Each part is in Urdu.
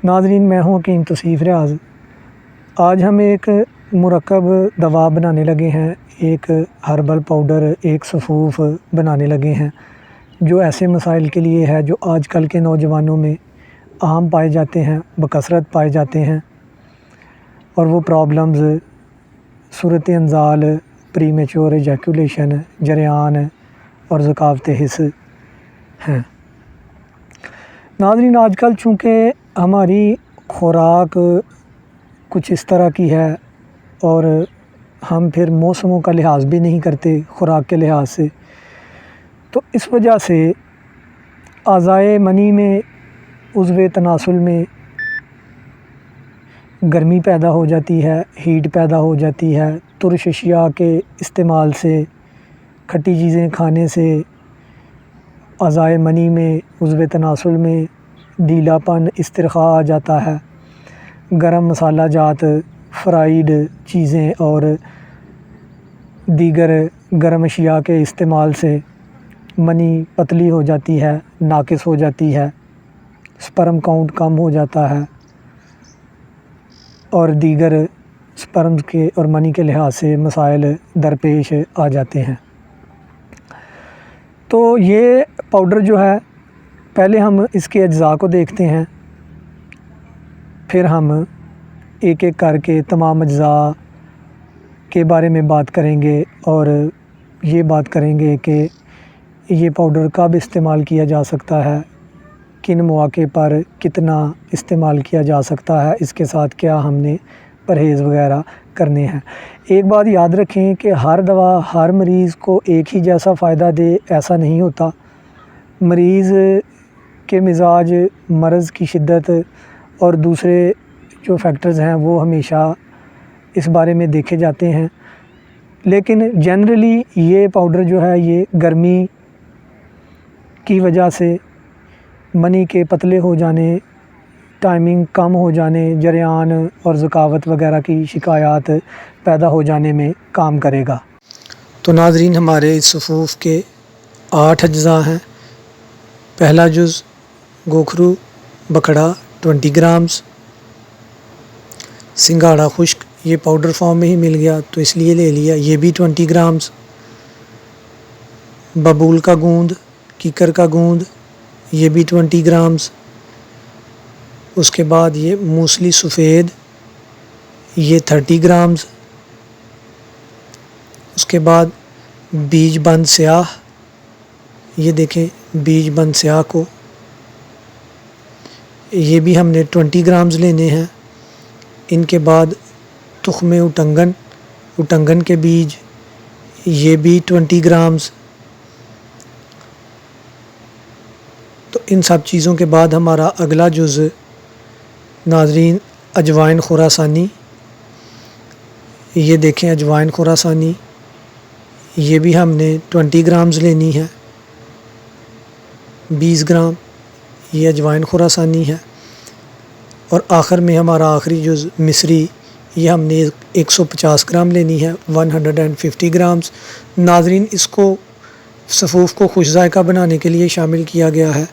ناظرین، میں ہوں حکیم توصیف ریاض۔ آج ہم ایک مرکب دوا بنانے لگے ہیں، ایک ہربل پاؤڈر، ایک صفوف بنانے لگے ہیں جو ایسے مسائل کے لیے ہے جو آج کل کے نوجوانوں میں عام پائے جاتے ہیں، بکثرت پائے جاتے ہیں، اور وہ پرابلمز صورت انزال، پری میچور ایجیکولیشن، جریان اور ذکاوت حس ہیں۔ ناظرین، آج کل چونکہ ہماری خوراک کچھ اس طرح کی ہے اور ہم پھر موسموں کا لحاظ بھی نہیں کرتے خوراک کے لحاظ سے، تو اس وجہ سے اعضائے منی میں، عضو تناسل میں گرمی پیدا ہو جاتی ہے، ہیٹ پیدا ہو جاتی ہے۔ ترش اشیاء کے استعمال سے، کھٹی چیزیں کھانے سے اعضائے منی میں، عضو تناسل میں ڈھیلا پن، استرخاء آ جاتا ہے۔ گرم مسالہ جات، فرائیڈ چیزیں اور دیگر گرم اشیاء کے استعمال سے منی پتلی ہو جاتی ہے، ناقص ہو جاتی ہے، سپرم کاؤنٹ کم ہو جاتا ہے اور دیگر سپرمز کے اور منی کے لحاظ سے مسائل درپیش آ جاتے ہیں۔ تو یہ پاؤڈر جو ہے، پہلے ہم اس کے اجزاء کو دیکھتے ہیں، پھر ہم ایک ایک کر کے تمام اجزاء کے بارے میں بات کریں گے اور یہ بات کریں گے کہ یہ پاؤڈر کب استعمال کیا جا سکتا ہے، کن مواقع پر کتنا استعمال کیا جا سکتا ہے، اس کے ساتھ کیا ہم نے پرہیز وغیرہ کرنے ہیں۔ ایک بات یاد رکھیں کہ ہر دوا ہر مریض کو ایک ہی جیسا فائدہ دے ایسا نہیں ہوتا۔ مریض کے مزاج، مرض کی شدت اور دوسرے جو فیکٹرز ہیں وہ ہمیشہ اس بارے میں دیکھے جاتے ہیں، لیکن جنرلی یہ پاؤڈر جو ہے یہ گرمی کی وجہ سے، منی کے پتلے ہو جانے، ٹائمنگ کم ہو جانے، جریان اور ذکاوت وغیرہ کی شکایات پیدا ہو جانے میں کام کرے گا۔ تو ناظرین، ہمارے اس صفوف کے 8 اجزاء ہیں۔ پہلا جز گوکھرو بکھڑا 20 گرامز، سنگھاڑا خشک، یہ پاؤڈر فارم میں ہی مل گیا تو اس لیے لے لیا، یہ بھی 20 گرامز۔ ببول کا گوند، کیکر کا گوند، یہ بھی 20 گرامز۔ اس کے بعد یہ موسلی سفید، یہ 30 گرامز۔ اس کے بعد بیج بند سیاہ، یہ دیکھیں بیج بند سیاہ کو، یہ بھی ہم نے 20 گرامز لینے ہیں۔ ان کے بعد تخم اٹنگن، اٹنگن کے بیج، یہ بھی 20 گرامز۔ تو ان سب چیزوں کے بعد ہمارا اگلا جز ناظرین اجوائن خراسانی، یہ دیکھیں اجوائن خراسانی، یہ بھی ہم نے 20 گرامز لینی ہے، 20 گرام یہ اجوائن خراسانی ہے۔ اور آخر میں ہمارا آخری جز مصری، یہ ہم نے 150 گرام لینی ہے، 150 گرامز۔ ناظرین، اس کو صفوف کو خوش ذائقہ بنانے کے لیے شامل کیا گیا ہے،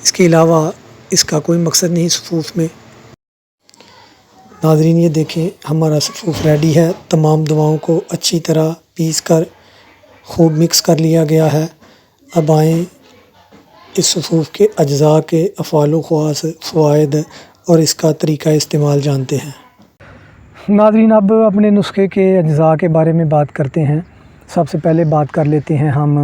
اس کے علاوہ اس کا کوئی مقصد نہیں صفوف میں۔ ناظرین، یہ دیکھیں ہمارا صفوف ریڈی ہے، تمام دواؤں کو اچھی طرح پیس کر خوب مکس کر لیا گیا ہے۔ اب آئیں اس صفوف کے اجزاء کے افعال و خواص، فوائد اور اس کا طریقہ استعمال جانتے ہیں۔ ناظرین، اب اپنے نسخے کے اجزاء کے بارے میں بات کرتے ہیں۔ سب سے پہلے بات کر لیتے ہیں ہم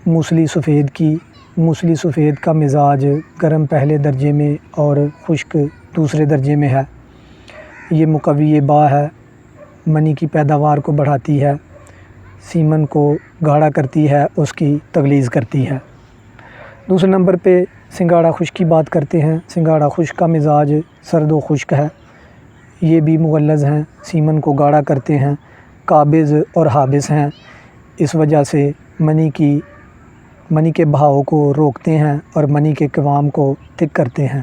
موسلی سفید کی۔ موسلی سفید کا مزاج گرم پہلے درجے میں اور خشک دوسرے درجے میں ہے۔ یہ مقوی با ہے، منی کی پیداوار کو بڑھاتی ہے، سیمن کو گاڑھا کرتی ہے، اس کی تغلیظ کرتی ہے۔ دوسرے نمبر پہ سنگھاڑا خشک کی بات کرتے ہیں۔ سنگھاڑا خشک کا مزاج سرد و خشک ہے، یہ بھی مغلظ ہیں، سیمن کو گاڑھا کرتے ہیں، قابض اور حابس ہیں، اس وجہ سے منی کے بہاؤ کو روکتے ہیں اور منی کے قوام کو تھک کرتے ہیں۔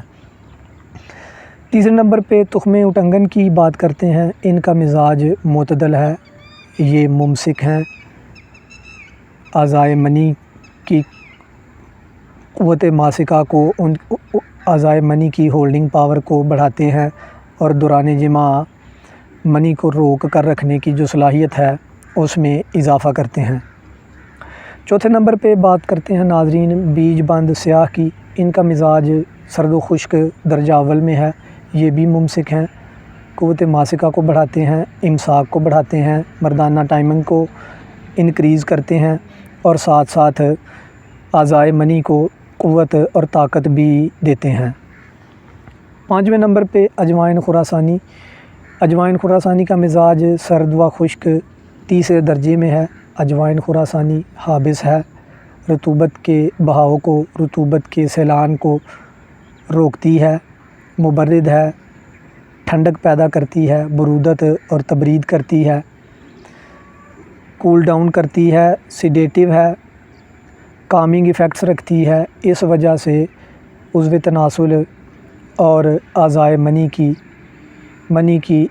تیسرے نمبر پہ تخم اٹنگن کی بات کرتے ہیں۔ ان کا مزاج معتدل ہے، یہ ممسک ہیں، اعضائے منی کی قوت ماسکہ کو اعضائے منی کی ہولڈنگ پاور کو بڑھاتے ہیں اور دوران جماع منی کو روک کر رکھنے کی جو صلاحیت ہے اس میں اضافہ کرتے ہیں۔ چوتھے نمبر پہ بات کرتے ہیں ناظرین بیج بند سیاہ کی۔ ان کا مزاج سرد و خشک درجہ اول میں ہے، یہ بھی ممسک ہیں، قوت ماسکہ کو بڑھاتے ہیں، امساک کو بڑھاتے ہیں، مردانہ ٹائمنگ کو انکریز کرتے ہیں اور ساتھ ساتھ اعضائے منی کو قوت اور طاقت بھی دیتے ہیں۔ پانچویں نمبر پہ اجوائن خراسانی۔ اجوائن خراسانی کا مزاج سرد و خشک تیسرے درجے میں ہے۔ اجوائن خراسانی حابس ہے، رطوبت کے بہاؤ کو، رطوبت کے سیلان کو روکتی ہے، مبرد ہے، ٹھنڈک پیدا کرتی ہے، برودت اور تبرید کرتی ہے، کول ڈاؤن کرتی ہے، سیڈیٹیو ہے، کامنگ ایفیکٹس رکھتی ہے۔ اس وجہ سے عضو تناسل اور اعضائے منی کی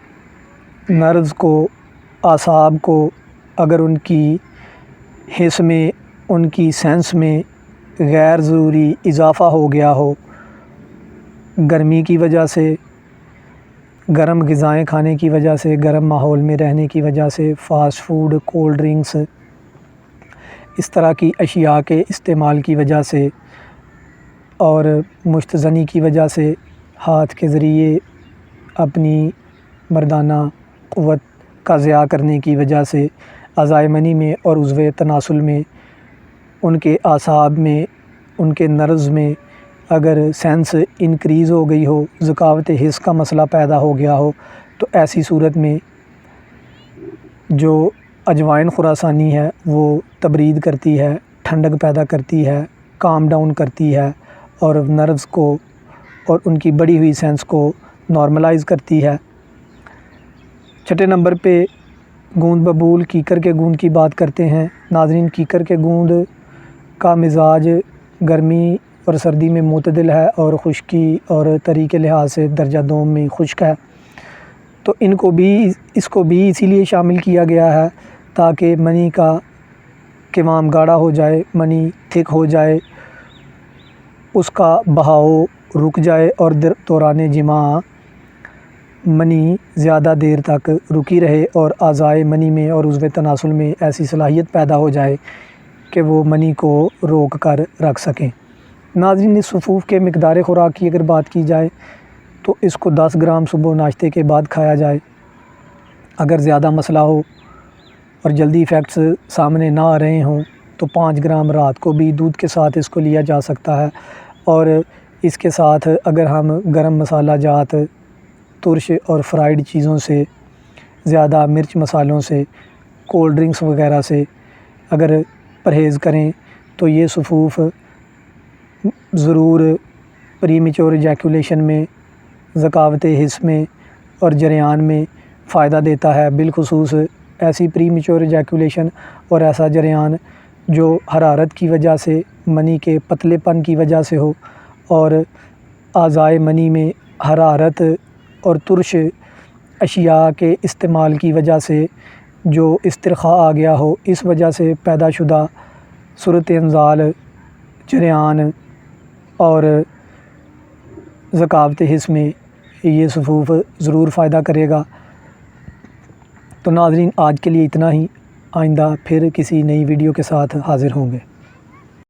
نروز کو، اعصاب کو اگر ان کی حس میں، ان کی سینس میں غیر ضروری اضافہ ہو گیا ہو، گرمی کی وجہ سے، گرم غذائیں کھانے کی وجہ سے، گرم ماحول میں رہنے کی وجہ سے، فاسٹ فوڈ، کولڈ ڈرنکس، اس طرح کی اشیاء کے استعمال کی وجہ سے اور مشتزنی کی وجہ سے، ہاتھ کے ذریعے اپنی مردانہ قوت کا ضیاع کرنے کی وجہ سے اعضائے منی میں اور عضو تناسل میں، ان کے اعصاب میں، ان کے نروز میں اگر سینس انکریز ہو گئی ہو، ذکاوت حس کا مسئلہ پیدا ہو گیا ہو، تو ایسی صورت میں جو اجوائن خراسانی ہے وہ تبرید کرتی ہے، ٹھنڈک پیدا کرتی ہے، کام ڈاؤن کرتی ہے اور نروز کو اور ان کی بڑھی ہوئی سینس کو نارملائز کرتی ہے۔ چھٹے نمبر پہ گوند ببول کیکر کے گوند کی بات کرتے ہیں ناظرین۔ کیکر کے گوند کا مزاج گرمی اور سردی میں معتدل ہے اور خشکی اور تری کے لحاظ سے درجہ دوم میں خشک ہے، تو اس کو بھی اسی لیے شامل کیا گیا ہے تاکہ منی کا قوام گاڑھا ہو جائے، منی تھک ہو جائے، اس کا بہاؤ رک جائے اور دوران جماع منی زیادہ دیر تک رکی رہے اور اعضائے منی میں اور عضو تناسل میں ایسی صلاحیت پیدا ہو جائے کہ وہ منی کو روک کر رکھ سکیں۔ ناظرین اس صفوف کے مقدار خوراک کی اگر بات کی جائے تو اس کو 10 گرام صبح ناشتے کے بعد کھایا جائے۔ اگر زیادہ مسئلہ ہو اور جلدی ایفیکٹس سامنے نہ آ رہے ہوں تو 5 گرام رات کو بھی دودھ کے ساتھ اس کو لیا جا سکتا ہے، اور اس کے ساتھ اگر ہم گرم مسالہ جات، ترش اور فرائیڈ چیزوں سے، زیادہ مرچ مسالوں سے، کولڈ ڈرنکس وغیرہ سے اگر پرہیز کریں تو یہ صفوف ضرور پری میچور ایجیکولیشن میں، ذکاوت حس میں اور جریان میں فائدہ دیتا ہے، بالخصوص ایسی پری میچور ایجیکولیشن اور ایسا جریان جو حرارت کی وجہ سے، منی کے پتلے پن کی وجہ سے ہو اور اعضائے منی میں حرارت اور ترش اشیاء کے استعمال کی وجہ سے جو استرخاء آ گیا ہو، اس وجہ سے پیدا شدہ صورت انزال، جریان اور ذکاوت حس میں یہ صفوف ضرور فائدہ کرے گا۔ تو ناظرین آج کے لیے اتنا ہی، آئندہ پھر کسی نئی ویڈیو کے ساتھ حاضر ہوں گے۔